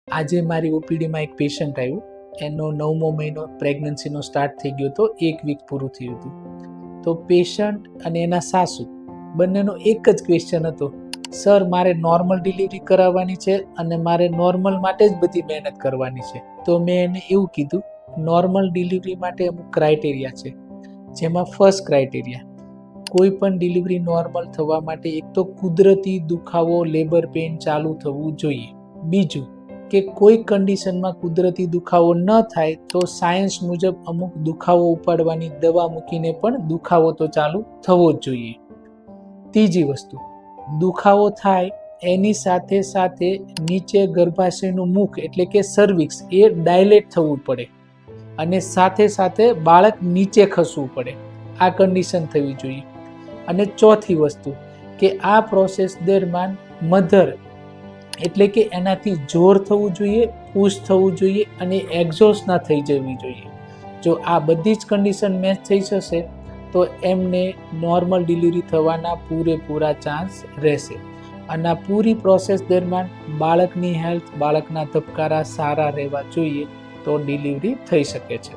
આજે મારી ઓપીડીમાં એક પેશન્ટ આવ્યું. એનો 9મો મહિનો પ્રેગ્નન્સીનો સ્ટાર્ટ થઈ ગયો હતો, 1 વીક પૂરું થયું હતું. તો પેશન્ટ અને એના સાસુ બંનેનો એક જ ક્વેશ્ચન હતો, સર મારે નોર્મલ ડિલિવરી કરાવવાની છે અને મારે નોર્મલ માટે જ બધી મહેનત કરવાની છે. તો મેં એને એવું કીધું, નોર્મલ ડિલિવરી માટે અમુક ક્રાઇટેરિયા છે, જેમાં ફર્સ્ટ ક્રાઇટેરિયા, કોઈ પણ ડિલિવરી નોર્મલ થવા માટે એક તો કુદરતી દુખાવો, લેબર પેઇન ચાલુ થવું જોઈએ. બીજું કે કોઈ કન્ડિશનમાં કુદરતી દુખાવો ન થાય તો સાયન્સ મુજબ અમુક દુખાવો ઉપાડવાની દવા મૂકીને પણ દુખાવો તો ચાલુ થવો જ જોઈએ. ત્રીજી વસ્તુ, દુખાવો થાય એની સાથે સાથે નીચે ગર્ભાશયનું મુખ એટલે કે સર્વિક્સ એ ડાયલેટ થવું પડે અને સાથે સાથે બાળક નીચે ખસવું પડે. આ કન્ડિશન થવી જોઈએ. અને ચોથી વસ્તુ કે આ પ્રોસેસ દરમિયાન મધર એટલે કે એનાથી જોર થવું જોઈએ, પુશ થવું જોઈએ અને એક્ઝોસ્ટ ના થઈ જવી જોઈએ. જો આ બધી જ કન્ડિશન મેચ થઈ જશે તો એમને નોર્મલ ડિલિવરી થવાના પૂરેપૂરા ચાન્સ રહેશે. અને આ પૂરી પ્રોસેસ દરમિયાન બાળકની હેલ્થ, બાળકના ધબકારા સારા રહેવા જોઈએ તો ડિલિવરી થઈ શકે છે.